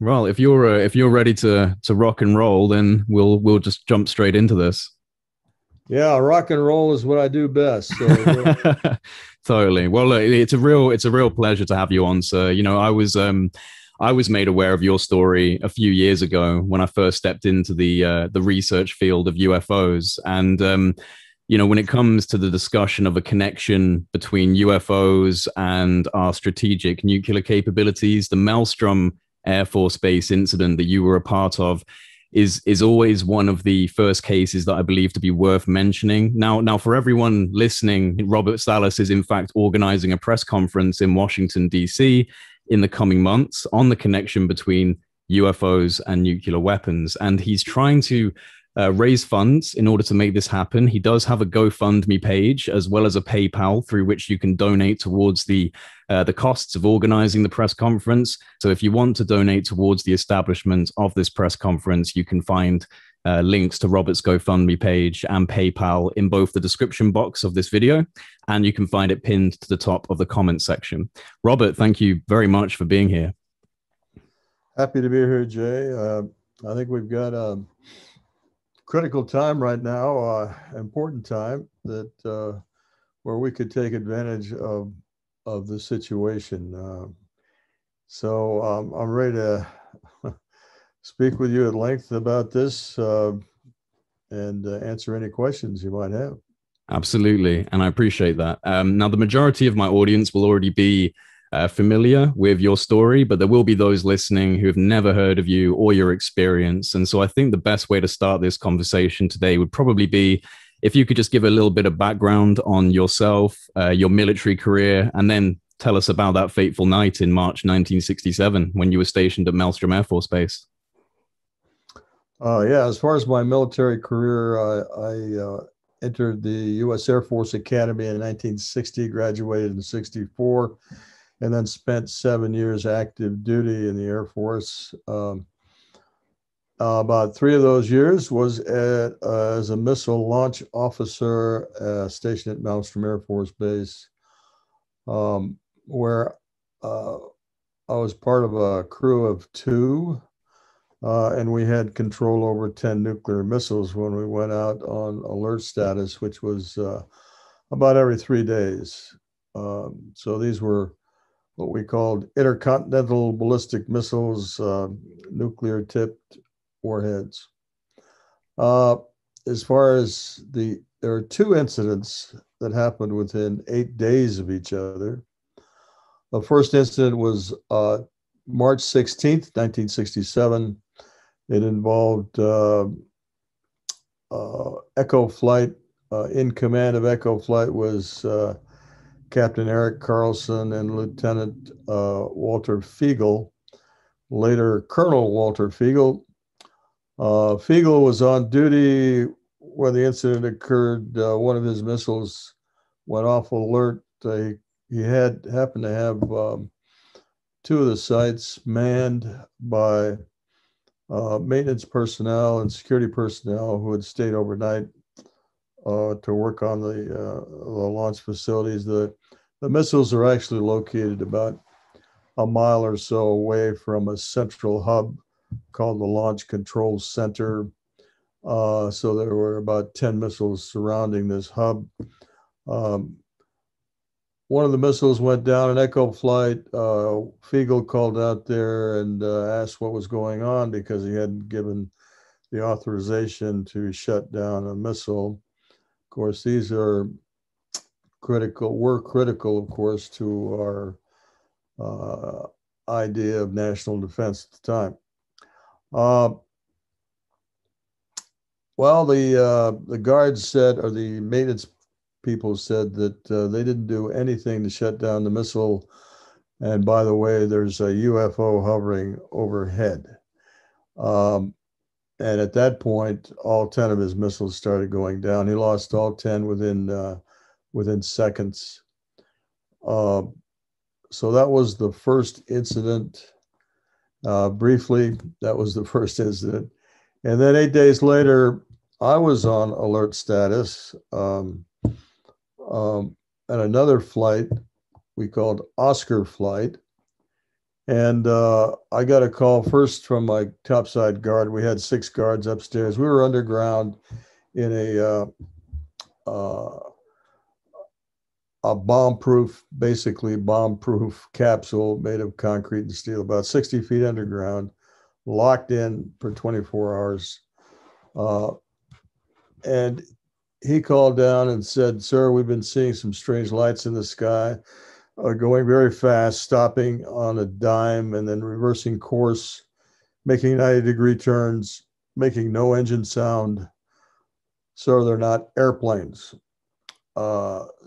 Well, if you're ready to rock and roll, then we'll just jump straight into this. Yeah, rock and roll is what I do best. So go ahead. Totally. Well, look, it's a real pleasure to have you on, sir. I was made aware of your story a few years ago when I first stepped into the research field of UFOs, and when it comes to the discussion of a connection between UFOs and our strategic nuclear capabilities, the Malmstrom Air Force Base incident that you were a part of is always one of the first cases that I believe to be worth mentioning. Now, for everyone listening, Robert Salas is in fact organizing a press conference in Washington, D.C. in the coming months on the connection between UFOs and nuclear weapons. And he's trying to raise funds in order to make this happen. He does have a GoFundMe page as well as a PayPal through which you can donate towards the costs of organizing the press conference. So if you want to donate towards the establishment of this press conference, you can find links to Robert's GoFundMe page and PayPal in both the description box of this video, and you can find it pinned to the top of the comment section. Robert, thank you very much for being here. Happy to be here, Jay. I think we've got a critical time right now, important time that where we could take advantage of the situation. So I'm ready to speak with you at length about this and answer any questions you might have. Absolutely, and I appreciate that. Now, the majority of my audience will already be familiar with your story, but there will be those listening who have never heard of you or your experience. And so I think the best way to start this conversation today would probably be if you could just give a little bit of background on yourself, your military career, and then tell us about that fateful night in March 1967 when you were stationed at Malmstrom Air Force Base. Yeah, as far as my military career, I entered the U.S. Air Force Academy in 1960, graduated in 64, and then spent 7 years active duty in the Air Force. About 3 of those years was as a missile launch officer stationed at Malmstrom Air Force Base, where I was part of a crew of 2, and we had control over 10 nuclear missiles when we went out on alert status, which was about every 3 days. So these were what we called intercontinental ballistic missiles, nuclear tipped warheads. As far as there are 2 incidents that happened within 8 days of each other. The first incident was March 16th, 1967. It involved Echo Flight. In command of Echo Flight was Captain Eric Carlson and Lieutenant Walter Fiegel, later Colonel Walter Fiegel. Fiegel was on duty when the incident occurred. One of his missiles went off alert. He happened to have 2 of the sites manned by maintenance personnel and security personnel who had stayed overnight to work on the launch facilities. The missiles are actually located about a mile or so away from a central hub called the Launch Control Center. So there were about 10 missiles surrounding this hub. One of the missiles went down in Echo Flight. Fiegel called out there and asked what was going on because he hadn't given the authorization to shut down a missile. Of course, these are were critical, of course, to our idea of national defense at the time. Well, the guards said, or the maintenance people said that they didn't do anything to shut down the missile. And by the way, there's a UFO hovering overhead. And at that point, all 10 of his missiles started going down. He lost all 10 within seconds. So that was the first incident. Briefly, that was the first incident. And then 8 days later, I was on alert status at another flight we called Oscar Flight. And I got a call first from my topside guard. We had 6 guards upstairs. We were underground in uh, a bomb-proof, basically bomb-proof capsule made of concrete and steel, about 60 feet underground, locked in for 24 hours. Uh, and he called down and said, "Sir, we've been seeing some strange lights in the sky, going very fast, stopping on a dime and then reversing course, making 90-degree turns, making no engine sound. Sir, they're not airplanes."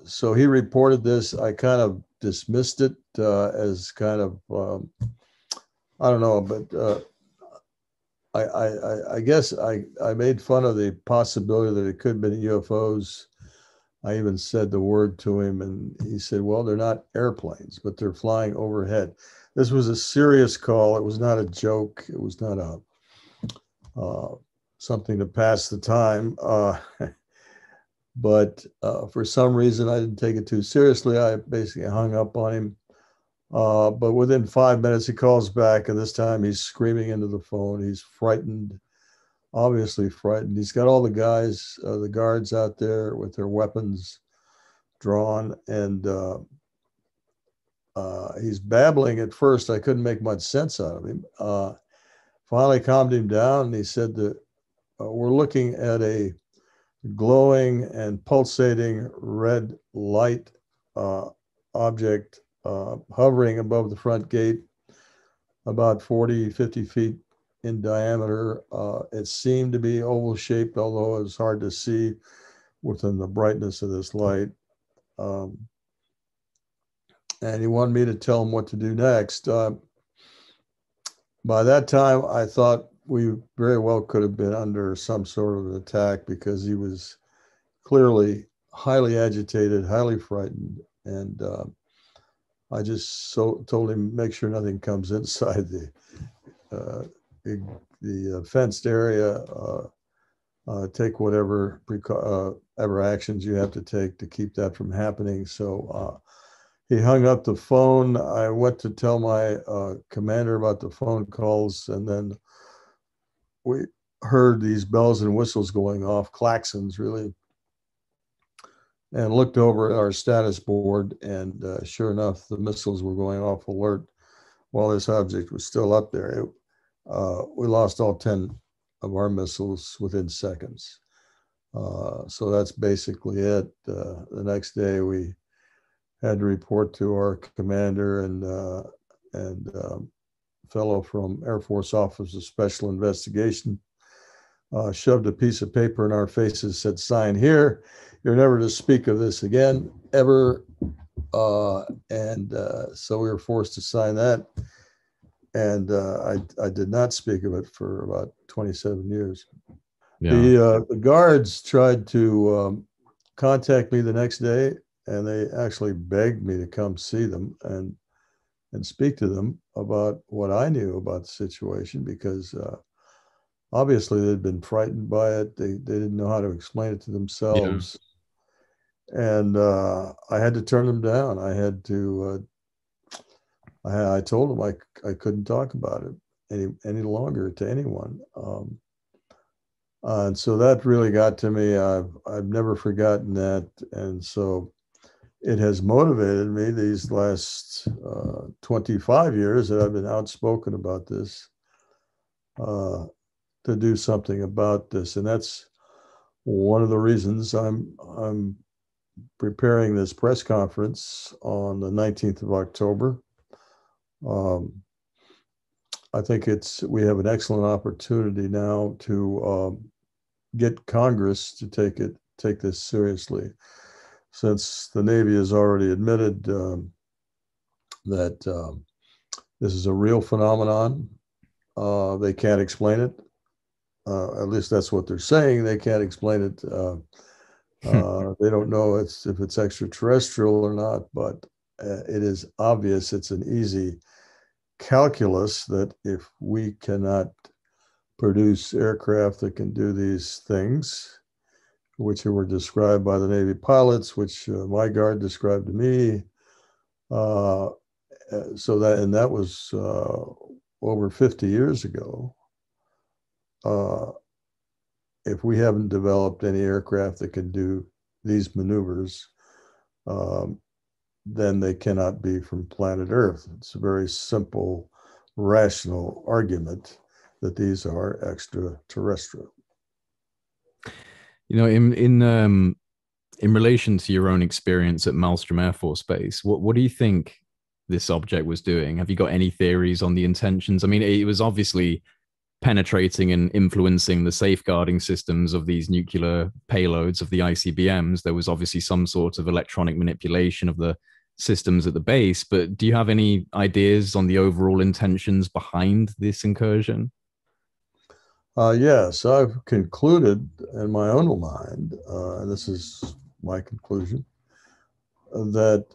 So he reported this. I kind of dismissed it as kind of, I don't know, but I guess I made fun of the possibility that it could have been UFOs. I even said the word to him, and he said, "Well, they're not airplanes, but they're flying overhead." This was a serious call. It was not a joke. It was not a something to pass the time. But for some reason, I didn't take it too seriously. I basically hung up on him. But within 5 minutes, he calls back, and this time he's screaming into the phone. He's frightened, obviously frightened. He's got all the guys, the guards out there with their weapons drawn, and he's babbling at first. I couldn't make much sense out of him. Finally calmed him down, and he said that we're looking at a glowing and pulsating red light object hovering above the front gate, about 40, 50 feet in diameter. It seemed to be oval shaped, although it was hard to see within the brightness of this light. And he wanted me to tell him what to do next. By that time, I thought we very well could have been under some sort of an attack, because he was clearly highly agitated, highly frightened. And I just told him, make sure nothing comes inside the fenced area. Take whatever ever actions you have to take to keep that from happening. So he hung up the phone. I went to tell my commander about the phone calls, and then we heard these bells and whistles going off, klaxons really, and looked over at our status board, and sure enough, the missiles were going off alert while this object was still up there. We lost all 10 of our missiles within seconds. So that's basically it. The next day, we had to report to our commander, and fellow from Air Force Office of Special Investigation shoved a piece of paper in our faces, said, "Sign here. You're never to speak of this again, ever." And so we were forced to sign that. And I did not speak of it for about 27 years. Yeah. The guards tried to contact me the next day, and they actually begged me to come see them and speak to them about what I knew about the situation, because obviously they'd been frightened by it. They didn't know how to explain it to Yeah. themselves. And I had to turn them down. I had to, I told them I couldn't talk about it any longer to anyone. And so that really got to me. I've never forgotten that. And so it has motivated me these last 25 years that I've been outspoken about this, to do something about this. And that's one of the reasons I'm preparing this press conference on the 19th of October. I think we have an excellent opportunity now to get Congress to take this seriously, since the Navy has already admitted that this is a real phenomenon. They can't explain it. At least that's what they're saying. They can't explain it. They don't know if it's extraterrestrial or not, but it is obvious. It's an easy calculus that if we cannot produce aircraft that can do these things, which were described by the Navy pilots, which my guard described to me, So that was over 50 years ago. Uh, if we haven't developed any aircraft that can do these maneuvers, um, then they cannot be from planet Earth. It's a very simple, rational argument that these are extraterrestrial. You know, in relation to your own experience at Malmstrom Air Force Base, what do you think this object was doing? Have you got any theories on the intentions? I mean, it was obviously penetrating and influencing the safeguarding systems of these nuclear payloads of the ICBMs. There was obviously some sort of electronic manipulation of the systems at the base, but do you have any ideas on the overall intentions behind this incursion? Yes, I've concluded in my own mind, and this is my conclusion, that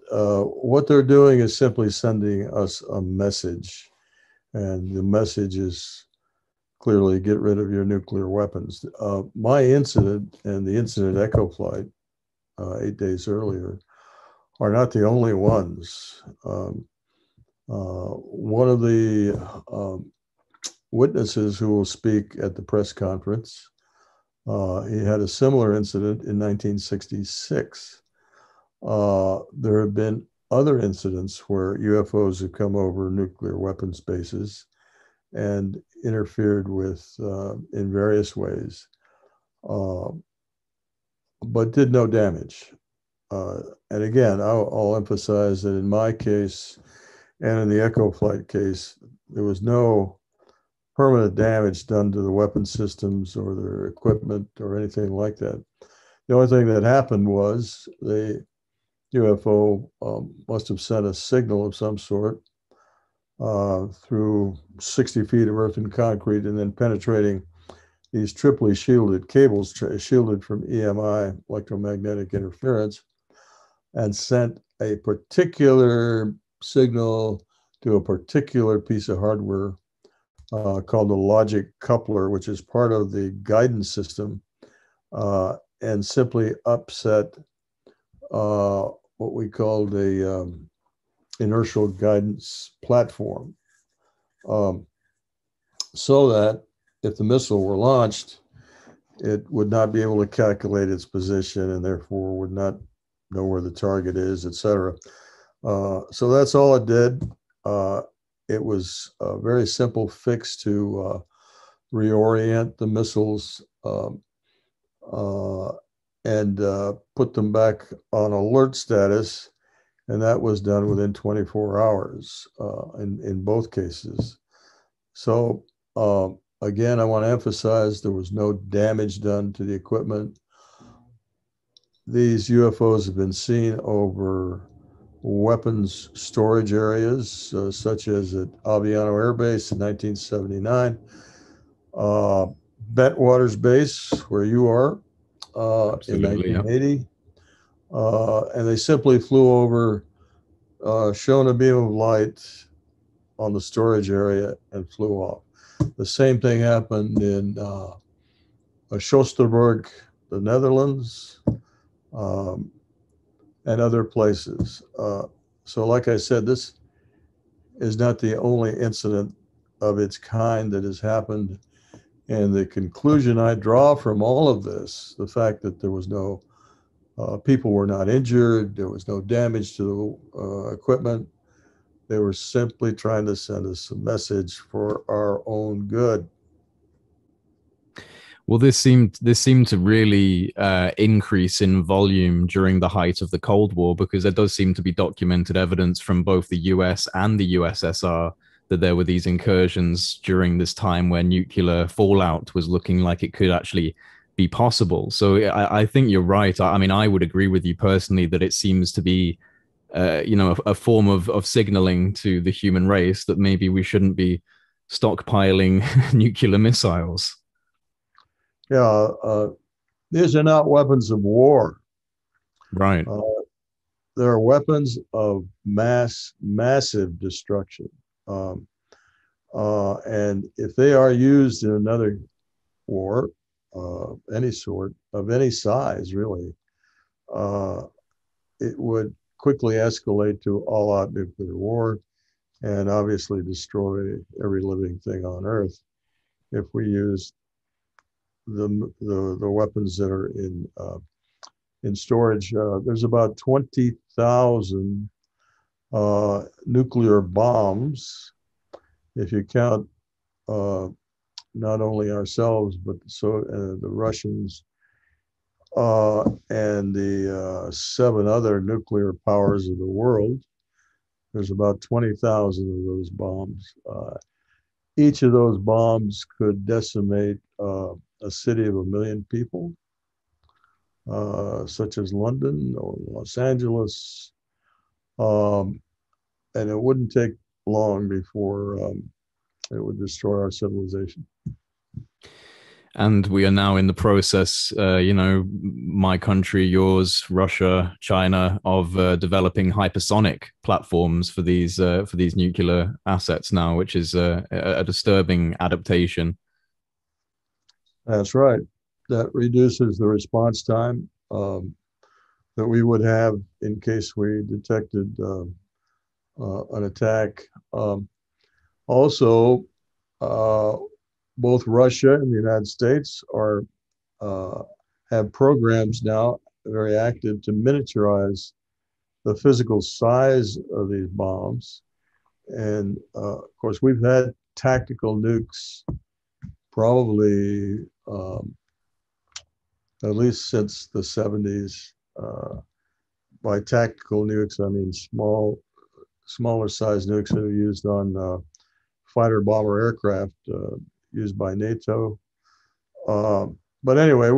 what they're doing is simply sending us a message. And the message is clearly get rid of your nuclear weapons. My incident and the incident Echo flight 8 days earlier are not the only ones. One of the witnesses who will speak at the press conference, he had a similar incident in 1966. There have been other incidents where UFOs have come over nuclear weapons bases and interfered with in various ways, but did no damage. And again, I'll emphasize that in my case and in the Echo flight case, there was no permanent damage done to the weapon systems or their equipment or anything like that. The only thing that happened was the UFO must have sent a signal of some sort through 60 feet of earth and concrete and then penetrating these triply shielded cables, shielded from EMI, electromagnetic interference, and sent a particular signal to a particular piece of hardware called the logic coupler, which is part of the guidance system, and simply upset what we called a inertial guidance platform, so that if the missile were launched, it would not be able to calculate its position and therefore would not know where the target is, etc. So that's all it did. It was a very simple fix to reorient the missiles and put them back on alert status. And that was done within 24 hours in both cases. So again, I want to emphasize there was no damage done to the equipment. These UFOs have been seen over weapons storage areas, such as at Aviano Air Base in 1979, Bentwaters Base, where you are, in Absolutely, yeah. 1980. And they simply flew over, shone a beam of light on the storage area and flew off. The same thing happened in Soesterberg, the Netherlands, and other places. So like I said, this is not the only incident of its kind that has happened. And the conclusion I draw from all of this, the fact that there was no, people were not injured, there was no damage to the equipment, they were simply trying to send us a message for our own good. Well, this seemed to really increase in volume during the height of the Cold War, because there does seem to be documented evidence from both the US and the USSR that there were these incursions during this time where nuclear fallout was looking like it could actually be possible. So I think you're right. I mean, I would agree with you personally that it seems to be, a form of signaling to the human race that maybe we shouldn't be stockpiling nuclear missiles. Yeah, these are not weapons of war. Right. Uh, they're weapons of massive destruction. Um, and if they are used in another war, any sort, of any size, really, it would quickly escalate to all out nuclear war. and obviously destroy every living thing on Earth if we use the weapons that are in storage. There's about 20,000 nuclear bombs, if you count not only ourselves, but the Russians and the 7 other nuclear powers of the world. There's about 20,000 of those bombs. Each of those bombs could decimate a city of 1 million people, such as London or Los Angeles. And it wouldn't take long before it would destroy our civilization. And we are now in the process, my country, yours, Russia, China, of developing hypersonic platforms for these nuclear assets now, which is a disturbing adaptation. That's right. That reduces the response time that we would have in case we detected an attack. Also, both Russia and the United States have programs now very active to miniaturize the physical size of these bombs. And of course, we've had tactical nukes probably at least since the 70s. By tactical nukes, I mean smaller size nukes that are used on fighter bomber aircraft used by NATO. But anyway,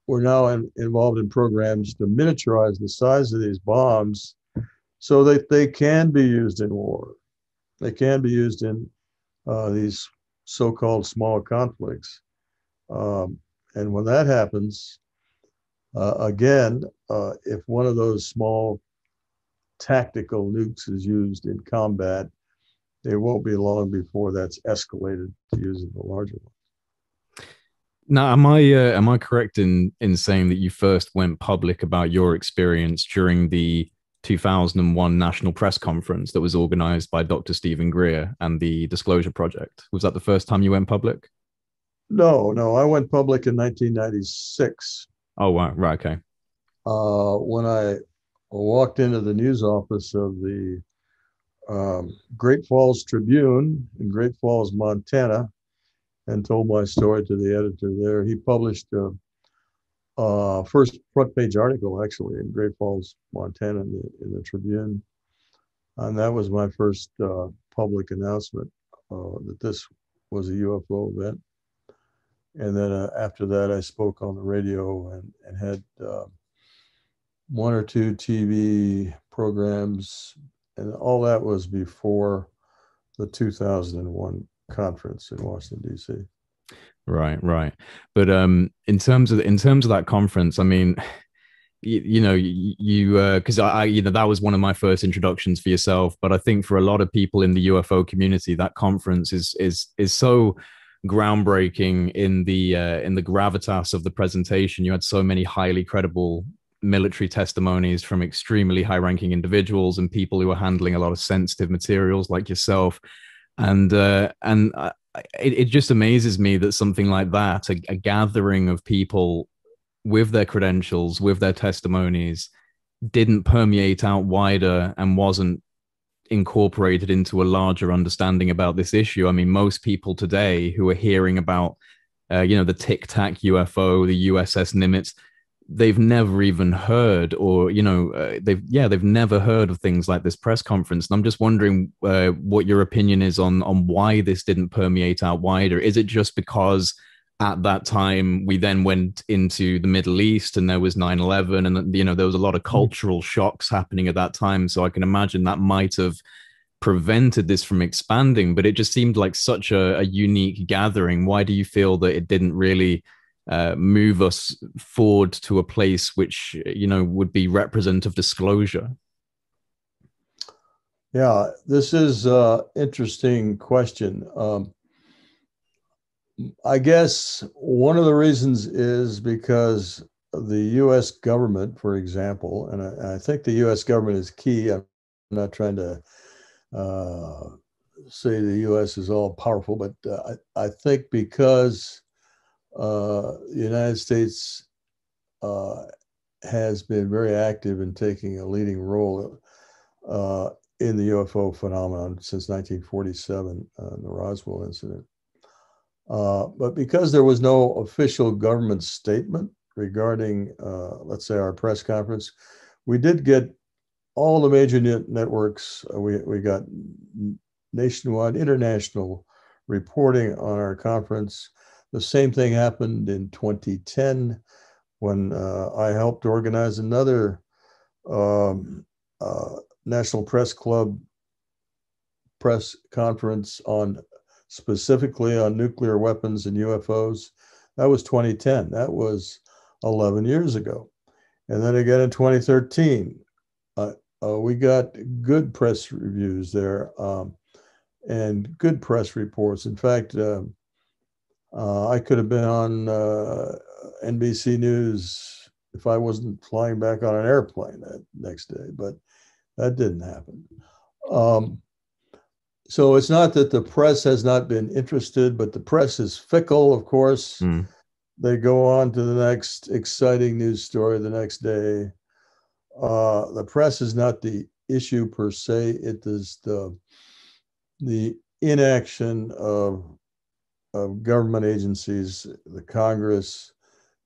we're now involved in programs to miniaturize the size of these bombs so that they can be used in war. They can be used in these so-called small conflicts. And when that happens, again, if one of those small tactical nukes is used in combat, it won't be long before that's escalated to using the larger one. Now, am I correct in saying that you first went public about your experience during the 2001 National Press Conference that was organized by Dr. Stephen Greer and the Disclosure Project? Was that the first time you went public? No, I went public in 1996. Oh, wow. Right. Okay. When I walked into the news office of the Great Falls Tribune in Great Falls, Montana, and told my story to the editor there. He published a first front page article, actually, in Great Falls, Montana, in the Tribune. And that was my first public announcement that this was a UFO event. And then after that, I spoke on the radio and had 1 or 2 TV programs. And all that was before the 2001 conference in Washington, D.C. Right. But in terms of that conference, I mean, because that was one of my first introductions for yourself. But I think for a lot of people in the UFO community, that conference is so groundbreaking in the gravitas of the presentation. You had so many highly credible military testimonies from extremely high-ranking individuals and people who were handling a lot of sensitive materials like yourself, and it just amazes me that something like that, a gathering of people with their credentials, with their testimonies, didn't permeate out wider and wasn't incorporated into a larger understanding about this issue. I mean, most people today who are hearing about, the Tic Tac UFO, the USS Nimitz, they've never even heard, or they've never heard of things like this press conference. And I'm just wondering what your opinion is on why this didn't permeate out wider. Is it just because at that time we then went into the Middle East and there was 9/11, and there was a lot of cultural shocks happening at that time, so I can imagine that might have prevented this from expanding? But it just seemed like such a unique gathering. Why do you feel that it didn't really move us forward to a place which would be representative of disclosure? Yeah, this is an interesting question. I guess one of the reasons is because the U.S. government, for example, and I think the U.S. government is key. I'm not trying to uh, say the U.S. is all powerful, but I think because the United States has been very active in taking a leading role in the UFO phenomenon since 1947, the Roswell incident. But because there was no official government statement regarding, let's say, our press conference, we did get all the major networks. We got nationwide, international reporting on our conference. The same thing happened in 2010 when I helped organize another National Press Club press conference on specifically on nuclear weapons and UFOs. That was 2010. That was 11 years ago. And then again in 2013, we got good press reviews there and good press reports. In fact, I could have been on NBC News if I wasn't flying back on an airplane that next day, but that didn't happen. So it's not that the press has not been interested, but the press is fickle, of course. Mm. They go on to the next exciting news story the next day. The press is not the issue per se. It is the inaction of government agencies, the Congress,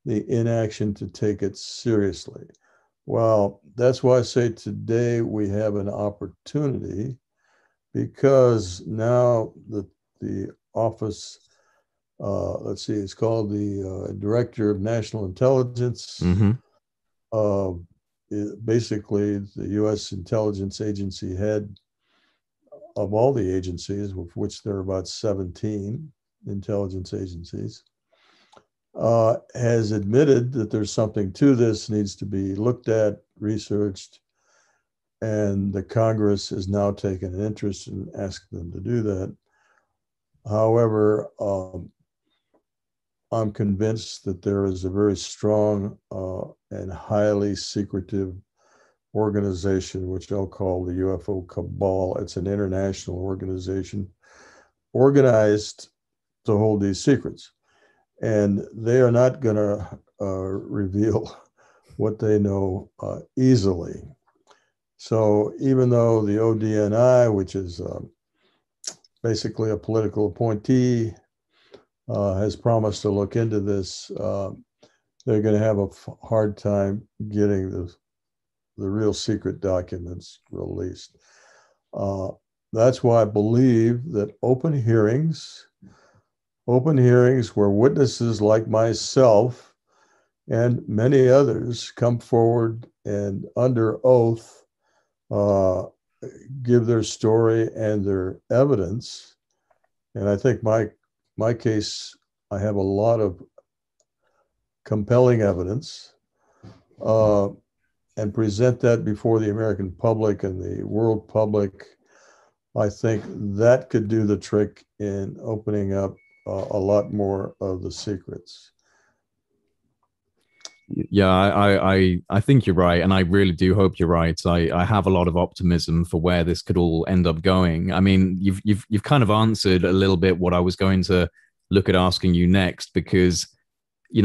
the inaction to take it seriously. Well, that's why I say today we have an opportunity, because now the office, let's see, it's called the Director of National Intelligence. Mm-hmm. Basically, the U.S. intelligence agency head of all the agencies, of which there are about 17 intelligence agencies, has admitted that there's something to this, needs to be looked at, researched, and the Congress has now taken an interest and asked them to do that. However, I'm convinced that there is a very strong and highly secretive organization, which I'll call the UFO cabal. It's an international organization organized to hold these secrets. And they are not going to reveal what they know easily. So even though the ODNI, which is basically a political appointee, has promised to look into this, they're going to have a hard time getting the real secret documents released. That's why I believe that open hearings where witnesses like myself and many others come forward and under oath give their story and their evidence. And I think my case, I have a lot of compelling evidence, and present that before the American public and the world public. I think that could do the trick in opening up a lot more of the secrets. Yeah, I think you're right, and I really do hope you're right. I have a lot of optimism for where this could all end up going. I mean, you've kind of answered a little bit what I was going to look at asking you next, because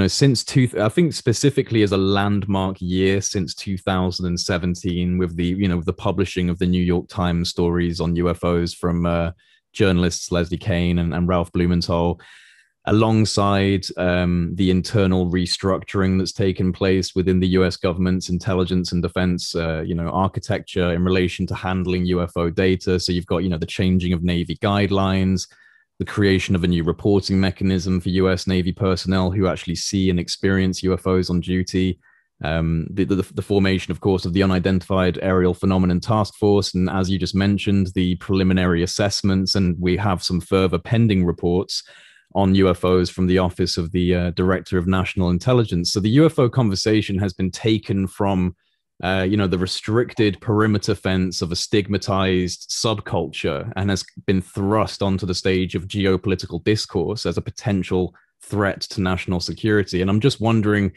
since I think specifically as a landmark year since 2017, with the publishing of the New York Times stories on UFOs from journalists Leslie Kean and Ralph Blumenthal, alongside the internal restructuring that's taken place within the US government's intelligence and defense, architecture in relation to handling UFO data. So you've got, the changing of Navy guidelines, the creation of a new reporting mechanism for US Navy personnel who actually see and experience UFOs on duty. The formation, of course, of the Unidentified Aerial Phenomenon Task Force. And as you just mentioned, the preliminary assessments, and we have some further pending reports on UFOs from the Office of the Director of National Intelligence. So the UFO conversation has been taken from the restricted perimeter fence of a stigmatized subculture and has been thrust onto the stage of geopolitical discourse as a potential threat to national security. And I'm just wondering,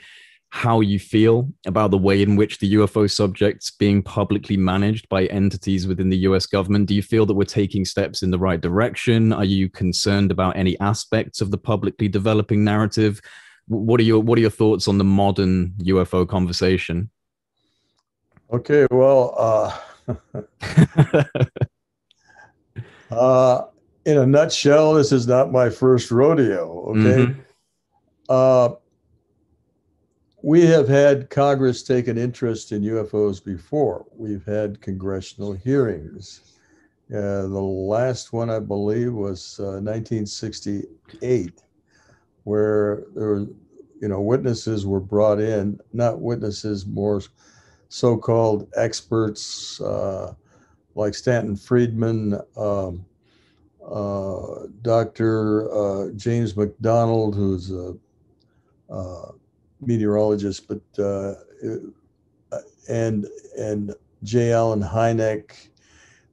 how you feel about the way in which the UFO subject's being publicly managed by entities within the US government? Do you feel that we're taking steps in the right direction? Are you concerned about any aspects of the publicly developing narrative? What are your thoughts on the modern UFO conversation? Okay, well, in a nutshell, this is not my first rodeo. Okay. Mm-hmm. Uh, we have had Congress take an interest in UFOs before. We've had congressional hearings. The last one, I believe, was 1968, where there were, witnesses were brought in, not witnesses, more so-called experts like Stanton Friedman, Dr. James McDonald, who's a meteorologist, but and J. Allen Hynek.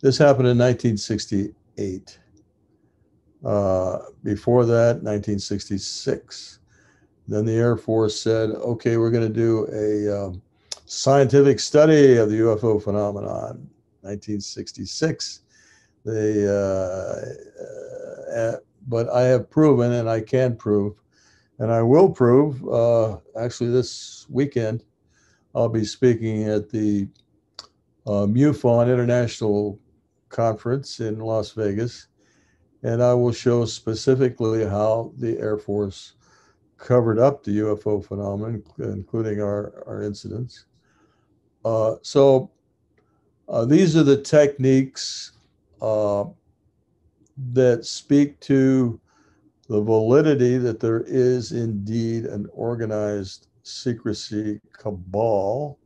This happened in 1968. Before that, 1966. Then the Air Force said, "Okay, we're going to do a scientific study of the UFO phenomenon." 1966. They, but I have proven, and I can prove, and I will prove. Actually, this weekend, I'll be speaking at the MUFON International Conference in Las Vegas, and I will show specifically how the Air Force covered up the UFO phenomenon, including our incidents. So these are the techniques that speak to the validity that there is indeed an organized secrecy cabal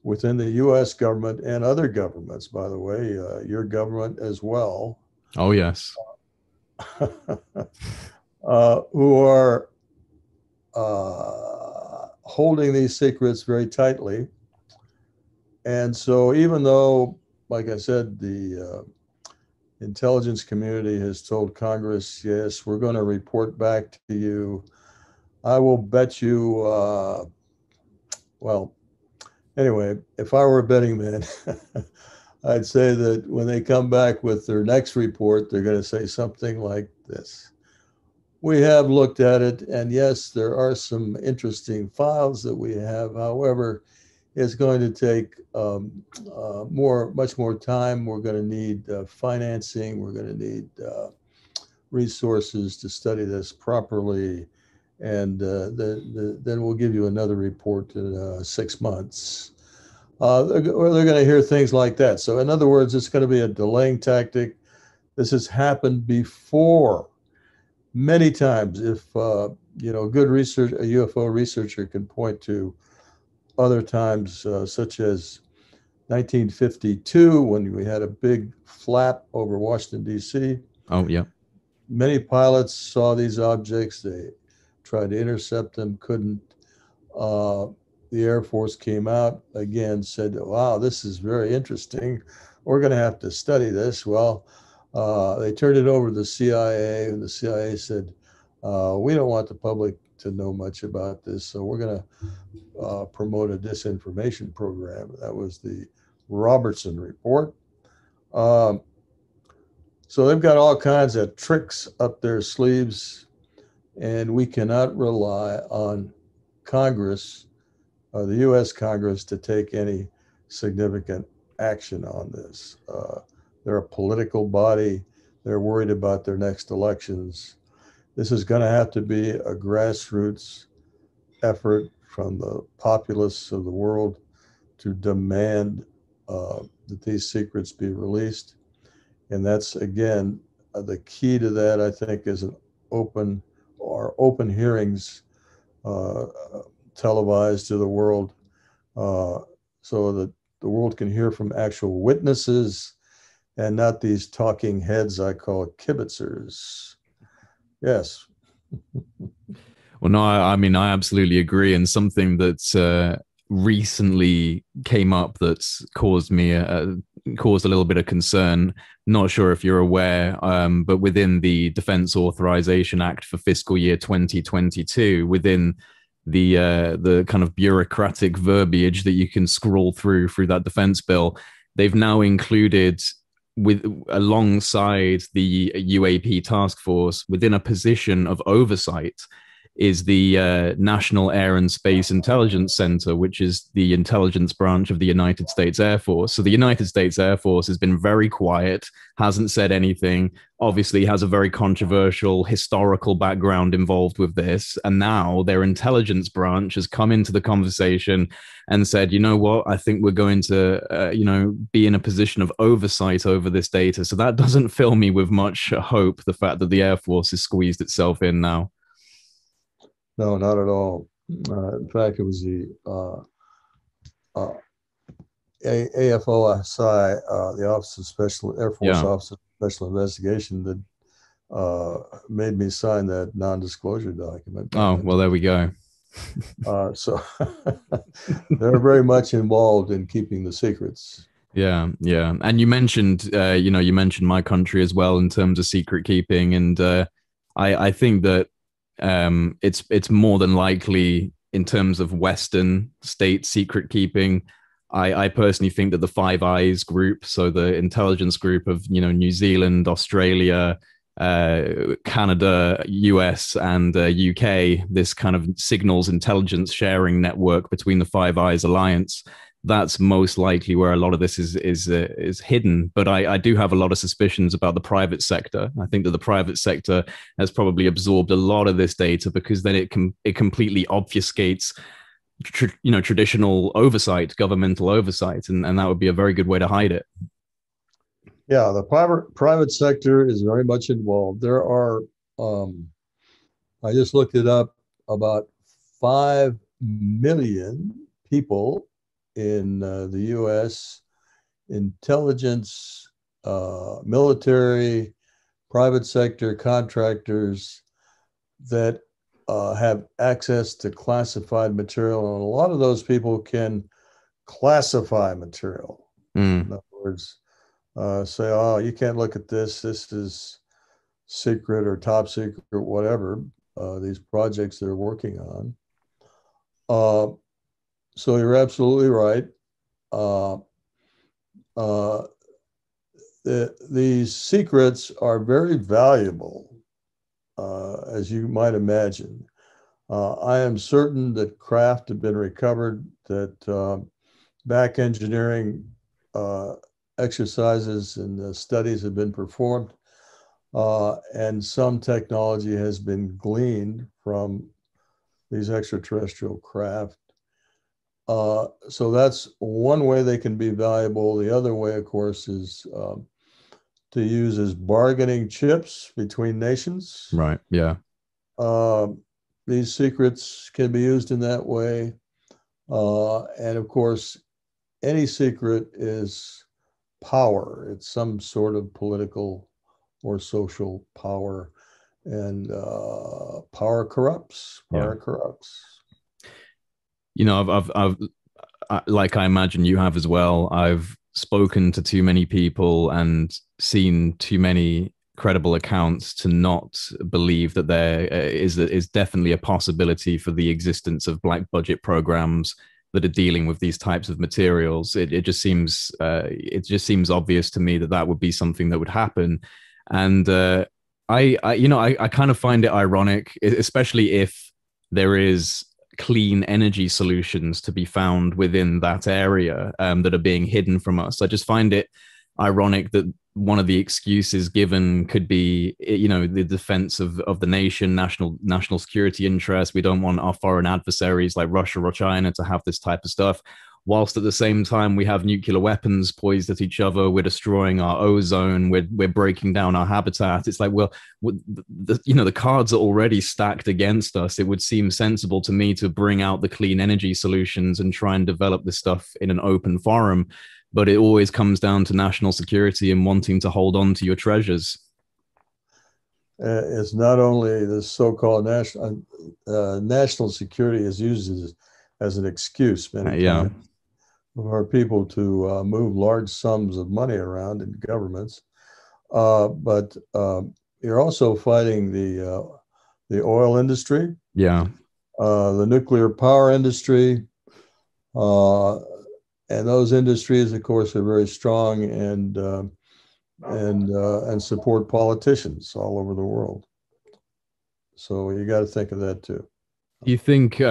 within the U.S. government and other governments, by the way, your government as well. Oh, yes. Who are holding these secrets very tightly. And so even though, like I said, the intelligence community has told Congress, yes, we're going to report back to you, I will bet you, well, anyway, if I were a betting man, I'd say that when they come back with their next report, they're going to say something like this. We have looked at it, and yes, there are some interesting files that we have. However, it's going to take much more time. We're going to need financing. We're going to need resources to study this properly. And then we'll give you another report in 6 months. They're going to hear things like that. So in other words, it's going to be a delaying tactic. This has happened before many times. If good research, a UFO researcher can point to other times, such as 1952, when we had a big flap over Washington, D.C. Oh, yeah. Many pilots saw these objects. They tried to intercept them, couldn't. The Air Force came out again, said, wow, this is very interesting. We're going to have to study this. Well, they turned it over to the CIA, and the CIA said, we don't want the public to know much about this, so we're going to promote a disinformation program. That was the Robertson Report. So they've got all kinds of tricks up their sleeves, and we cannot rely on Congress, the U.S. Congress, to take any significant action on this. They're a political body. They're worried about their next elections. This is going to have to be a grassroots effort from the populace of the world to demand that these secrets be released. And that's, again, the key to that, I think, is an open hearings televised to the world so that the world can hear from actual witnesses and not these talking heads I call kibitzers. Yes. Well, no, I mean, I absolutely agree. And something that recently came up that's caused me caused a little bit of concern. Not sure if you're aware, but within the Defense Authorization Act for fiscal year 2022, within the kind of bureaucratic verbiage that you can scroll through that defense bill. They've now included with alongside the UAP task force within a position of oversight is the National Air and Space Intelligence Center, which is the intelligence branch of the United States Air Force. So the United States Air Force has been very quiet, hasn't said anything, obviously has a very controversial historical background involved with this. And now their intelligence branch has come into the conversation and said, you know what, I think we're going to, be in a position of oversight over this data. So that doesn't fill me with much hope, the fact that the Air Force has squeezed itself in now. No, not at all. In fact, it was the AFOSI, the Office of Special Air Force Office of Special Investigation, that made me sign that non-disclosure document. Oh, well, there we go. So they're very much involved in keeping the secrets. Yeah, yeah. And you mentioned, you mentioned my country as well in terms of secret keeping, and I think that it's more than likely in terms of Western state secret keeping. I personally think that the Five Eyes group, so the intelligence group of New Zealand, Australia, Canada, US, and UK, this kind of signals intelligence sharing network between the Five Eyes alliance, that's most likely where a lot of this is hidden. But I do have a lot of suspicions about the private sector. I think that the private sector has probably absorbed a lot of this data, because then it completely obfuscates traditional oversight, governmental oversight, and that would be a very good way to hide it. Yeah, the private sector is very much involved. There are, I just looked it up, about 5 million people in the U.S. intelligence, military, private sector contractors that have access to classified material. And a lot of those people can classify material. In other words, say, oh, you can't look at this. This is secret or top secret or whatever, these projects they're working on. So you're absolutely right. These secrets are very valuable, as you might imagine. I am certain that craft have been recovered, that back engineering exercises and studies have been performed, and some technology has been gleaned from these extraterrestrial craft. So that's one way they can be valuable. The other way, of course, is to use as bargaining chips between nations. Right. Yeah. These secrets can be used in that way. And of course, any secret is power. It's some sort of political or social power, and power corrupts. Power corrupts. I've like I imagine you have as well. I've spoken to too many people and seen too many credible accounts to not believe that there is definitely a possibility for the existence of black budget programs that are dealing with these types of materials. It just seems obvious to me that that would be something that would happen, and I kind of find it ironic, especially if there is clean energy solutions to be found within that area that are being hidden from us. I just find it ironic that one of the excuses given could be, the defense of the nation, national security interests. We don't want our foreign adversaries like Russia or China to have this type of stuff. Whilst at the same time we have nuclear weapons poised at each other, we're destroying our ozone, we're breaking down our habitat. It's like, well, the cards are already stacked against us. It would seem sensible to me to bring out the clean energy solutions and try and develop this stuff in an open forum. But it always comes down to national security and wanting to hold on to your treasures. It's not only the so-called national security is used as an excuse many times for people to move large sums of money around in governments, but you're also fighting the oil industry. Yeah, the nuclear power industry, uh, and those industries, of course, are very strong and support politicians all over the world. So you got to think of that too. Do you think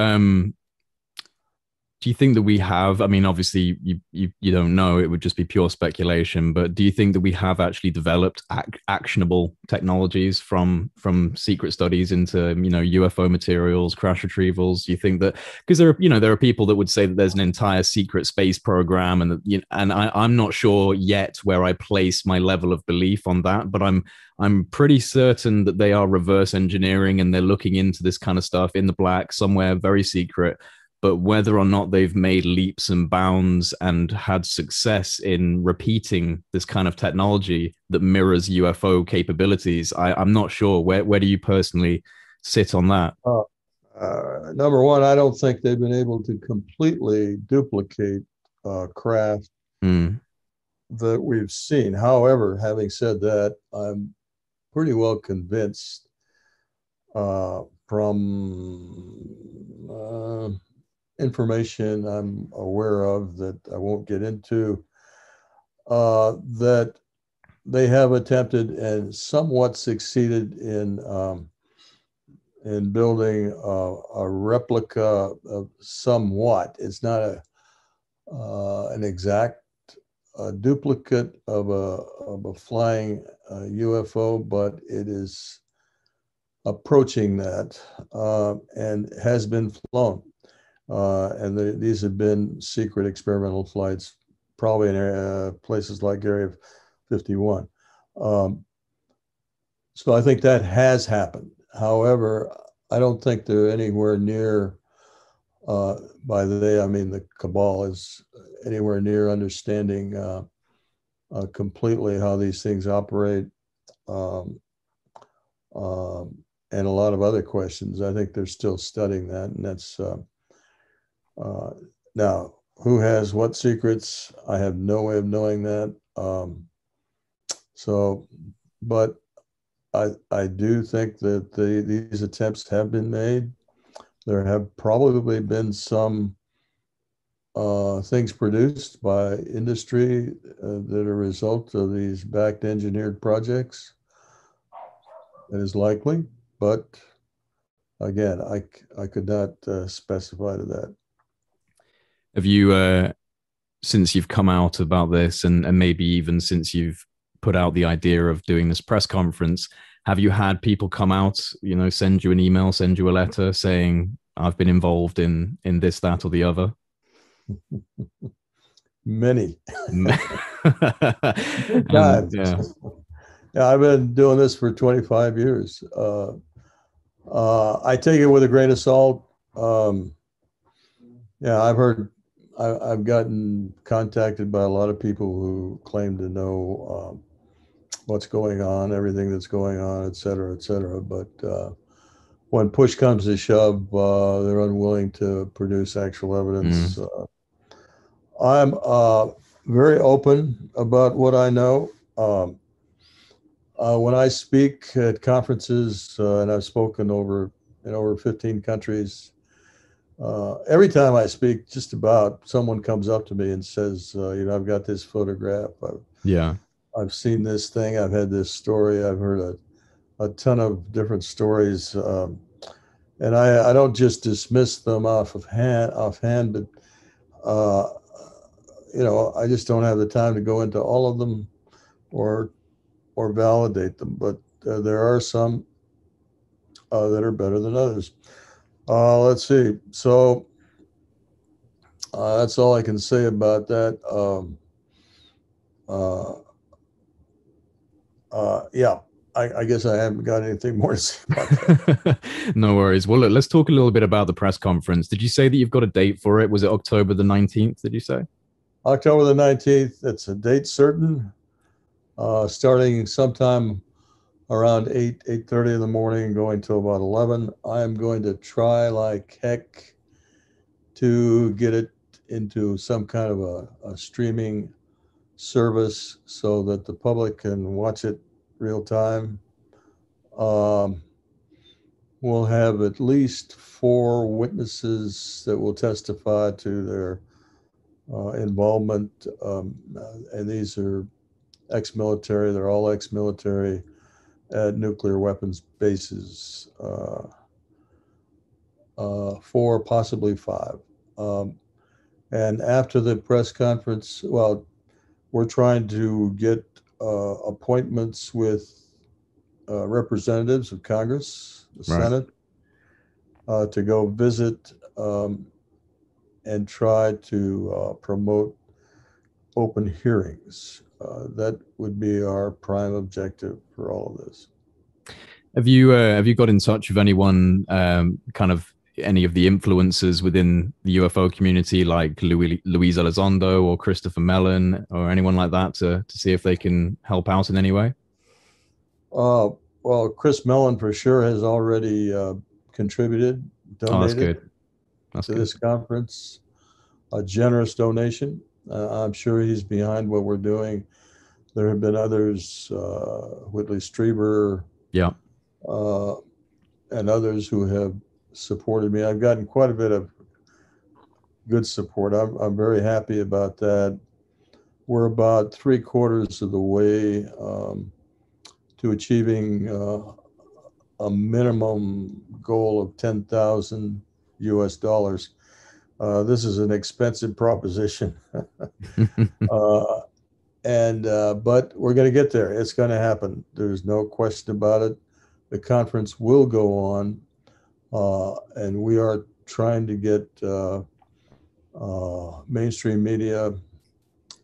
do you think that we have, I mean, obviously you don't know, it would just be pure speculation, but do you think that we have actually developed actionable technologies from secret studies into, you know, UFO materials, crash retrievals? Do you think that, because there are, you know, there are people that would say that there's an entire secret space program, and that, you know, and I'm not sure yet where I place my level of belief on that, but I'm pretty certain that they are reverse engineering and they're looking into this kind of stuff in the black somewhere, very secret. But whether or not they've made leaps and bounds and had success in repeating this kind of technology that mirrors UFO capabilities, I'm not sure. Where do you personally sit on that? Number one, I don't think they've been able to completely duplicate craft Mm. that we've seen. However, having said that, I'm pretty well convinced from information I'm aware of that I won't get into, that they have attempted and somewhat succeeded in building a replica of somewhat. It's not an exact duplicate of a flying UFO, but it is approaching that and has been flown. These have been secret experimental flights, probably in places like Area 51. So I think that has happened. However, I don't think they're anywhere near, by they, I mean the cabal is anywhere near understanding completely how these things operate, um, and a lot of other questions. I think they're still studying that, and that's uh, now who has what secrets. I have no way of knowing that. So, but I do think that these attempts have been made. There have probably been some things produced by industry that are a result of these backed engineered projects. It is likely, but again, I could not specify to that. Have you, since you've come out about this, and maybe even since you've put out the idea of doing this press conference, have you had people come out, you know, send you an email, send you a letter saying, I've been involved in this, that, or the other? Many times. Yeah. Yeah, I've been doing this for 25 years. I take it with a grain of salt. Yeah, I've gotten contacted by a lot of people who claim to know what's going on, everything that's going on, et cetera, et cetera. But when push comes to shove, they're unwilling to produce actual evidence. Mm. I'm very open about what I know. When I speak at conferences, and I've spoken in over 15 countries, every time I speak, just about someone comes up to me and says, you know, I've got this photograph. Yeah. I've seen this thing. I've had this story. I've heard a ton of different stories. And I don't just dismiss them offhand, but, uh, you know, I just don't have the time to go into all of them or, or validate them. But there are some that are better than others. Let's see. So that's all I can say about that. Uh, yeah, I guess I haven't got anything more to say about that. No worries. Well, look, let's talk a little bit about the press conference. Did you say that you've got a date for it? Was it October the 19th, did you say? October the 19th, it's a date certain, starting sometime around 8:30 in the morning, going till about 11. I am going to try like heck to get it into some kind of a streaming service so that the public can watch it real time. Um, we'll have at least four witnesses that will testify to their involvement, and these are ex-military. They're all ex-military at nuclear weapons bases, four, possibly five. And after the press conference, well, we're trying to get appointments with representatives of Congress, the Right. Senate, to go visit and try to promote open hearings. That would be our prime objective for all of this. Have you got in touch with anyone, kind of any of the influencers within the UFO community, like Luis Elizondo or Christopher Mellon or anyone like that, to see if they can help out in any way? Uh, well, Chris Mellon for sure has already contributed, Oh, that's donated good. That's to good. this conference, a generous donation. I'm sure he's behind what we're doing. There have been others, Whitley Strieber, Yeah. uh, and others who have supported me. I've gotten quite a bit of good support. I'm very happy about that. We're about three-quarters of the way to achieving a minimum goal of 10,000 US dollars. This is an expensive proposition. uh, and But we're going to get there. It's going to happen. There's no question about it. The conference will go on, and we are trying to get mainstream media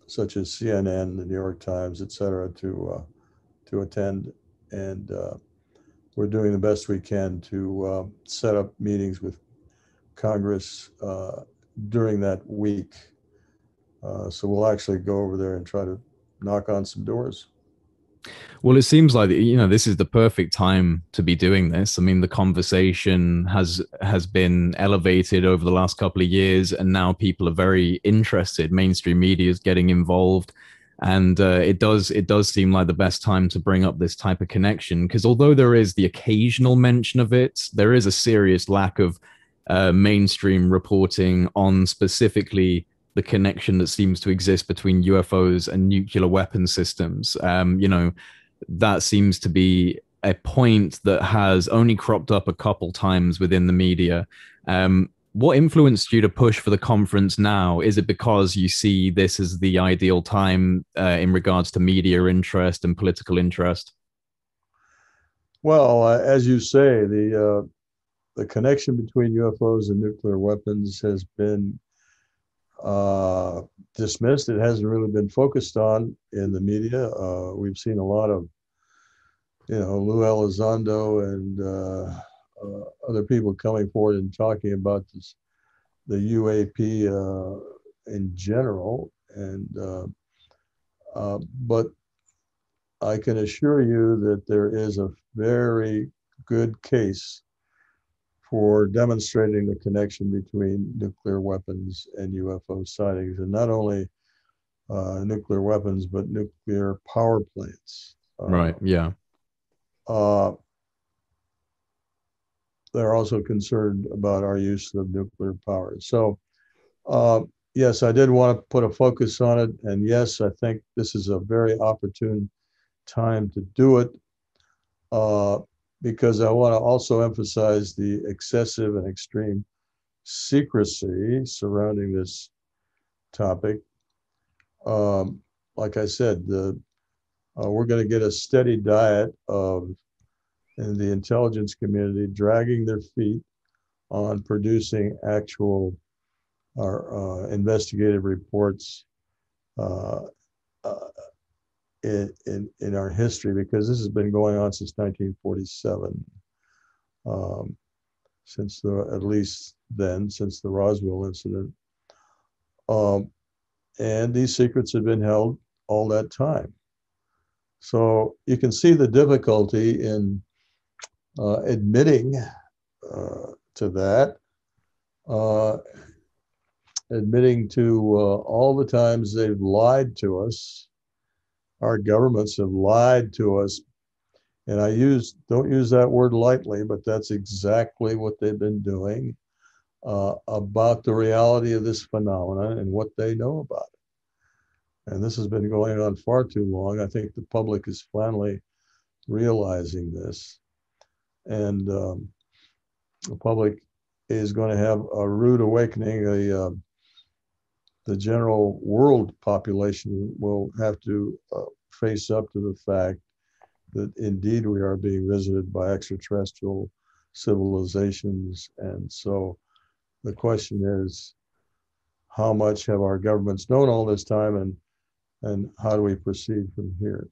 such as CNN, the New York Times, et cetera, to attend. And we're doing the best we can to set up meetings with Congress during that week. So we'll actually go over there and try to knock on some doors. Well, it seems like, this is the perfect time to be doing this. I mean, the conversation has been elevated over the last couple of years, and now people are very interested. Mainstream media is getting involved, and it does seem like the best time to bring up this type of connection. Because although there is the occasional mention of it, there is a serious lack of mainstream reporting on specifically the connection that seems to exist between UFOs and nuclear weapon systems. That seems to be a point that has only cropped up a couple times within the media. What influenced you to push for the conference now? Is it because you see this as the ideal time in regards to media interest and political interest? Well, as you say, the connection between UFOs and nuclear weapons has been uh, dismissed. It hasn't really been focused on in the media. We've seen a lot of, Lou Elizondo and other people coming forward and talking about this, the UAP in general. But I can assure you that there is a very good case for demonstrating the connection between nuclear weapons and UFO sightings, and not only nuclear weapons, but nuclear power plants. Right. Yeah. Uh, they're also concerned about our use of nuclear power. So, yes, I did want to put a focus on it. And yes, I think this is a very opportune time to do it, because I want to also emphasize the excessive and extreme secrecy surrounding this topic. Like I said, we're going to get a steady diet of in the intelligence community dragging their feet on producing actual or investigative reports uh, uh, in our history, because this has been going on since 1947, since at least then, since the Roswell incident. Um, and these secrets have been held all that time. So you can see the difficulty in admitting to that, uh, admitting to all the times they've lied to us. Our governments have lied to us And don't use that word lightly, but that's exactly what they've been doing about the reality of this phenomenon and what they know about it. And this has been going on far too long. I think the public is finally realizing this. And the public is going to have a rude awakening. The general world population will have to face up to the fact that indeed we are being visited by extraterrestrial civilizations. And so the question is, how much have our governments known all this time, and how do we proceed from here?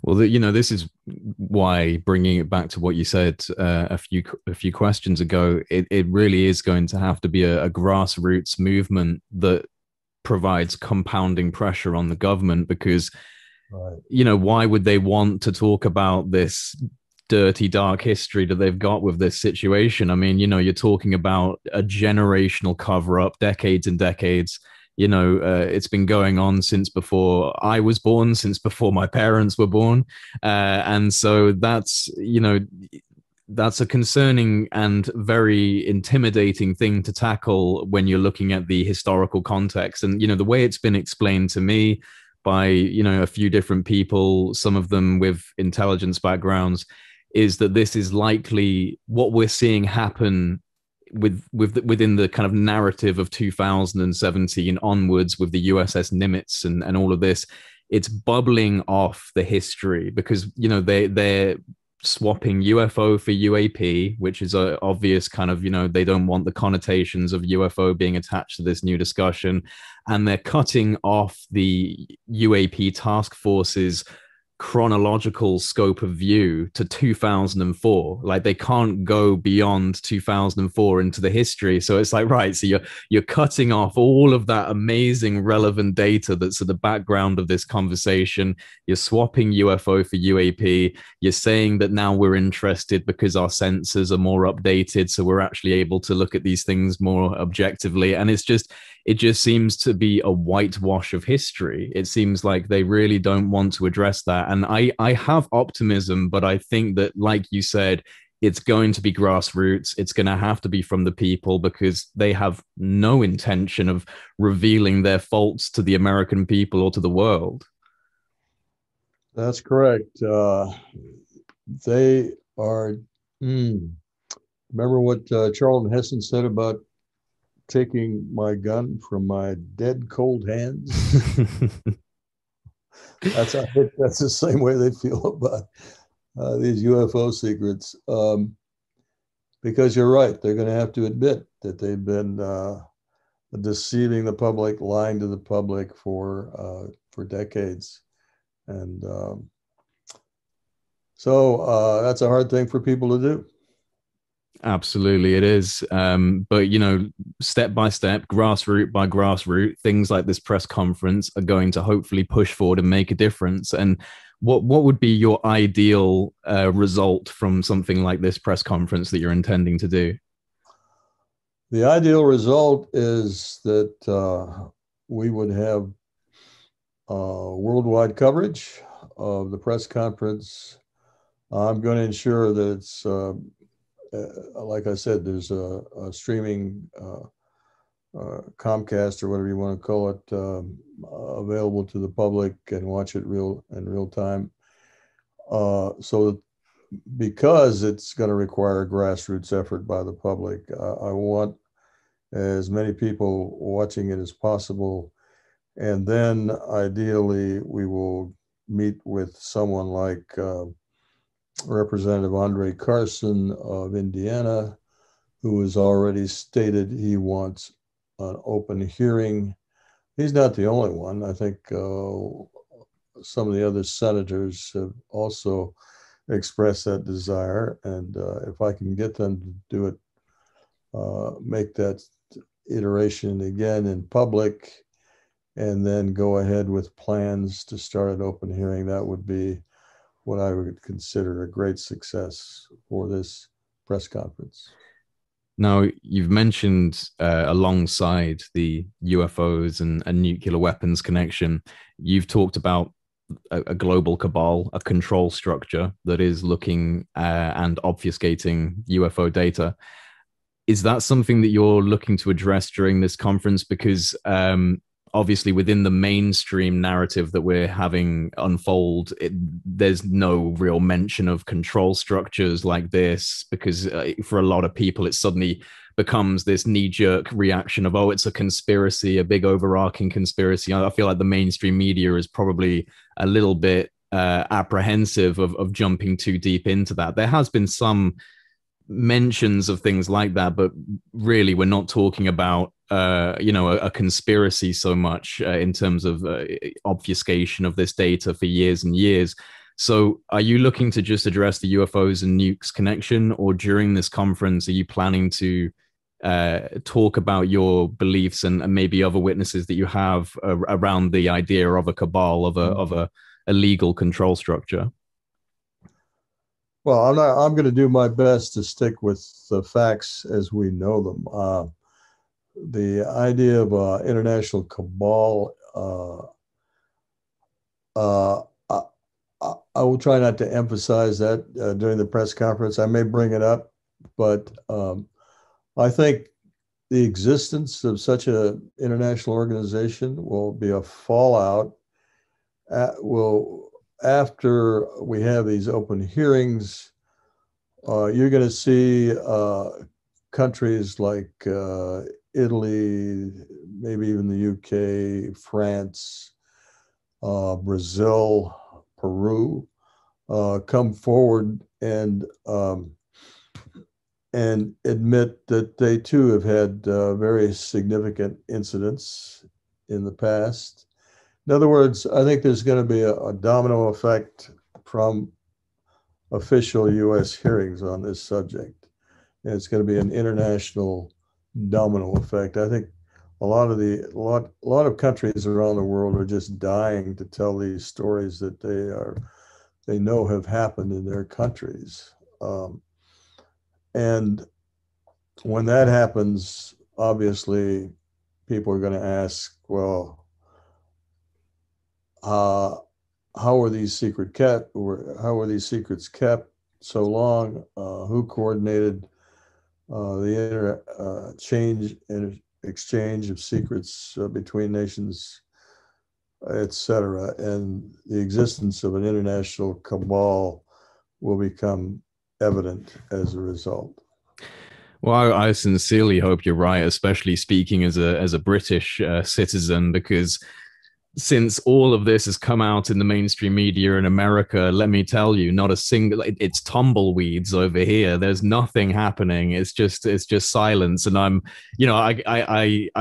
Well, this is why, bringing it back to what you said a few questions ago, it really is going to have to be a grassroots movement that provides compounding pressure on the government, because Right. why would they want to talk about this dirty, dark history that they've got with this situation? I mean, you're talking about a generational cover up, decades and decades. It's been going on since before I was born, since before my parents were born. And so that's a concerning and very intimidating thing to tackle when you're looking at the historical context. And, the way it's been explained to me by, a few different people, some of them with intelligence backgrounds, is that this is likely what we're seeing happen within the kind of narrative of 2017 onwards with the USS Nimitz and all of this. It's bubbling off the history because they're swapping UFO for UAP, which is a obvious kind of, they don't want the connotations of UFO being attached to this new discussion, and they're cutting off the UAP task force's chronological scope of view to 2004. Like, they can't go beyond 2004 into the history. So it's like, right, so you're cutting off all of that amazing relevant data that's at the background of this conversation. You're swapping UFO for UAP. You're saying that now we're interested because our sensors are more updated, so we're actually able to look at these things more objectively. And it just seems to be a whitewash of history. It seems like they really don't want to address that. And I have optimism, but I think that, like you said, it's going to be grassroots. It's going to have to be from the people, because they have no intention of revealing their faults to the American people or to the world. That's correct. They are. Remember what Charlton Heston said about taking my gun from my dead cold hands? I think that's the same way they feel about these UFO secrets. Because you're right, they're going to have to admit that they've been deceiving the public, lying to the public for decades, and so that's a hard thing for people to do. Absolutely, it is. But step by step, grassroots by grassroots, things like this press conference are going to hopefully push forward and make a difference. And what would be your ideal result from something like this press conference that you're intending to do? The ideal result is that we would have worldwide coverage of the press conference. I'm going to ensure that it's like I said, there's a streaming Comcast or whatever you want to call it available to the public and watch it in real time. So because it's going to require a grassroots effort by the public, I want as many people watching it as possible. And then ideally, we will meet with someone like Representative Andre Carson of Indiana, who has already stated he wants an open hearing. He's not the only one. I think some of the other senators have also expressed that desire. And if I can get them to do it, make that iteration again in public, and then go ahead with plans to start an open hearing, that would be what I would consider a great success for this press conference. Now, you've mentioned alongside the UFOs and nuclear weapons connection, you've talked about a global cabal, a control structure that is looking and obfuscating UFO data. Is that something that you're looking to address during this conference? Because obviously, within the mainstream narrative that we're having unfold, there's no real mention of control structures like this. Because for a lot of people, it suddenly becomes this knee-jerk reaction of, oh, it's a conspiracy, a big overarching conspiracy. I feel like the mainstream media is probably a little bit apprehensive of jumping too deep into that. There has been some mentions of things like that, but really we're not talking about a conspiracy so much in terms of obfuscation of this data for years and years. So are you looking to just address the UFOs and nukes connection, or during this conference are you planning to talk about your beliefs and maybe other witnesses that you have around the idea of a cabal, of a legal control structure? Well, I'm going to do my best to stick with the facts as we know them. The idea of international cabal, I will try not to emphasize that during the press conference. I may bring it up, but I think the existence of such an international organization will be a fallout. After we have these open hearings, you're going to see countries like Italy, maybe even the UK, France, Brazil, Peru, come forward and admit that they too have had very significant incidents in the past. In other words, I think there's going to be a domino effect from official U.S. hearings on this subject. And it's going to be an international domino effect. I think a lot of countries around the world are just dying to tell these stories that they know have happened in their countries. And when that happens, obviously, people are going to ask, well, how were these secrets kept? How were these secrets kept so long? Who coordinated the exchange of secrets between nations, etc.? And the existence of an international cabal will become evident as a result. Well, I sincerely hope you're right, especially speaking as a British citizen, because since all of this has come out in the mainstream media in America, let me tell you, not a single, it's tumbleweeds over here. There's nothing happening. It's just silence. And I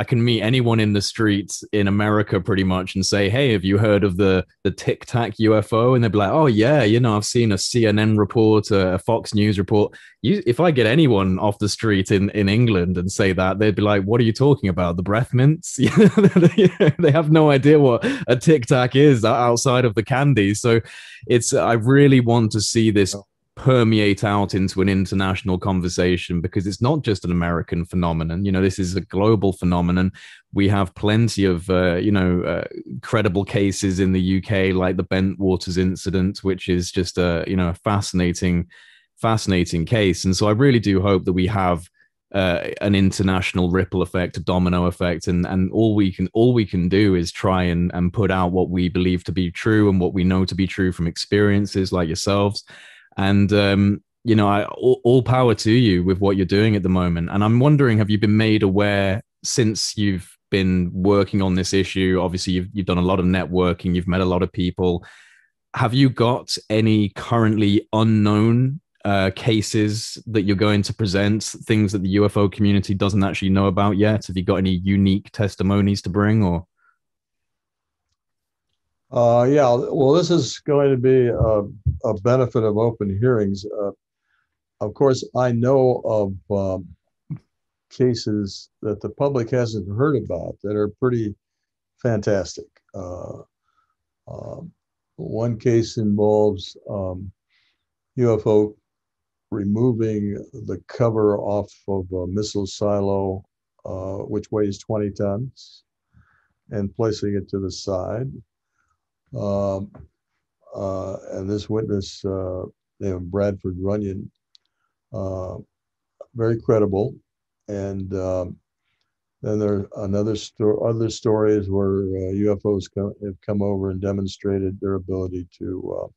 can meet anyone in the streets in America pretty much and say, hey, have you heard of the Tic Tac UFO? And they'd be like, oh yeah, I've seen a CNN report, a Fox News report. If I get anyone off the street in England and say that, they'd be like, what are you talking about? The breath mints? They have no idea what a Tic Tac is outside of the candy. So I really want to see this permeate out into an international conversation, because it's not just an American phenomenon. This is a global phenomenon. We have plenty of credible cases in the UK, like the Bentwaters incident, which is just a fascinating case. And so I really do hope that we have an international ripple effect, a domino effect, and all we can do is try and put out what we believe to be true and what we know to be true from experiences like yourselves. And all power to you with what you're doing at the moment. And I'm wondering, have you been made aware since you've been working on this issue? Obviously, you've done a lot of networking, you've met a lot of people. Have you got any currently unknown cases that you're going to present, things that the UFO community doesn't actually know about yet? Have you got any unique testimonies to bring, or? Yeah, well, this is going to be a benefit of open hearings. Of course, I know of cases that the public hasn't heard about that are pretty fantastic. One case involves UFO removing the cover off of a missile silo, which weighs 20 tons, and placing it to the side. and this witness, named Bradford Runyon, uh, very credible. And then there are other stories where UFOs have come over and demonstrated their ability to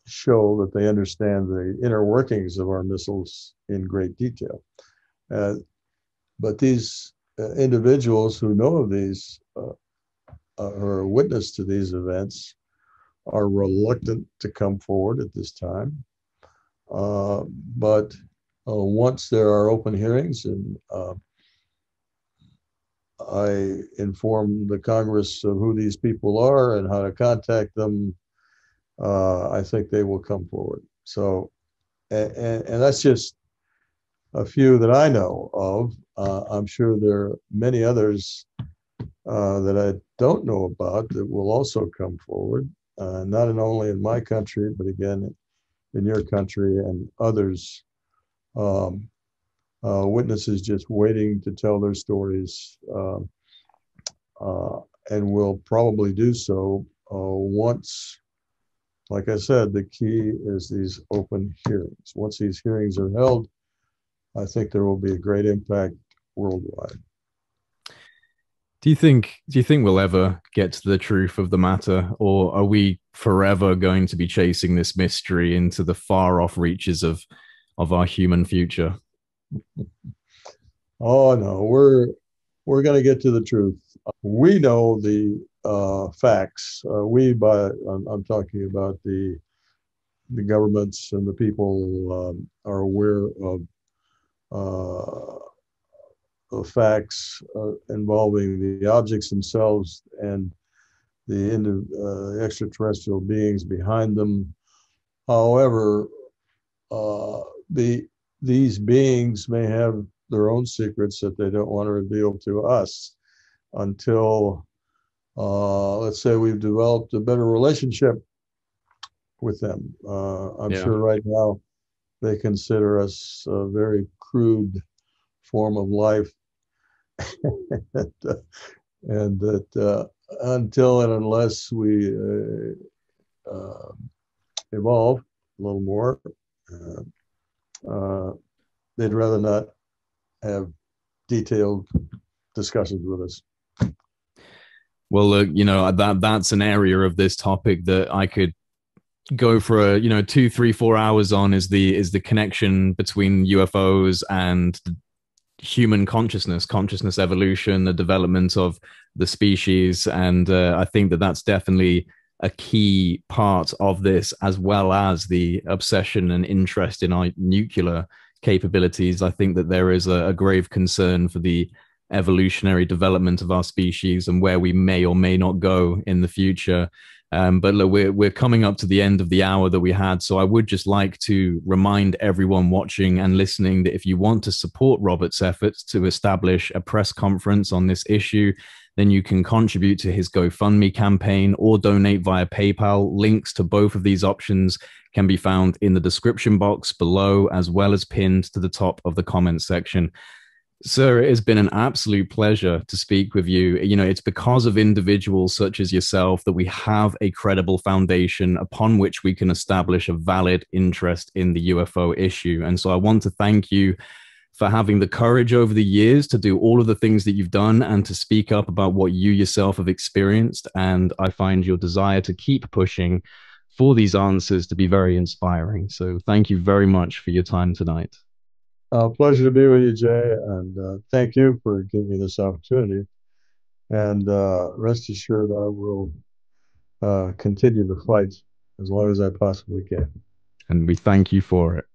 show that they understand the inner workings of our missiles in great detail. Uh, but these individuals who know of these or are witness to these events are reluctant to come forward at this time. But once there are open hearings, and I inform the Congress of who these people are and how to contact them, I think they will come forward. So, and that's just a few that I know of. I'm sure there are many others that I don't know about that will also come forward, not only in my country, but again, in your country and others. Witnesses just waiting to tell their stories, and will probably do so once, like I said, the key is these open hearings. Once these hearings are held, I think there will be a great impact worldwide. Do you think we'll ever get to the truth of the matter, or are we forever going to be chasing this mystery into the far off reaches of our human future? Oh no, we're going to get to the truth. We know the facts. I'm talking about the governments and the people are aware uh, of facts involving the objects themselves and the extraterrestrial beings behind them. However, uh, the these beings may have their own secrets that they don't want to reveal to us until, let's say, we've developed a better relationship with them. I'm Yeah. sure right now they consider us a very crude form of life, and, that until and unless we evolve a little more, uh, uh, they'd rather not have detailed discussions with us. Well, look, that's an area of this topic that I could go for 2, 3, 4 hours on, is the connection between UFOs and human consciousness evolution, the development of the species. And I think that that's definitely a key part of this, as well as the obsession and interest in our nuclear capabilities. I think that there is a grave concern for the evolutionary development of our species and where we may or may not go in the future. But look, we're coming up to the end of the hour that we had. So I would just like to remind everyone watching and listening that if you want to support Robert's efforts to establish a press conference on this issue, then you can contribute to his GoFundMe campaign or donate via PayPal. Links to both of these options can be found in the description box below, as well as pinned to the top of the comments section. Sir, it has been an absolute pleasure to speak with you. It's because of individuals such as yourself that we have a credible foundation upon which we can establish a valid interest in the UFO issue. And so I want to thank you for having the courage over the years to do all of the things that you've done and to speak up about what you yourself have experienced. And I find your desire to keep pushing for these answers to be very inspiring. So thank you very much for your time tonight. Pleasure to be with you, Jay, and thank you for giving me this opportunity. And rest assured, I will continue the fight as long as I possibly can. And we thank you for it.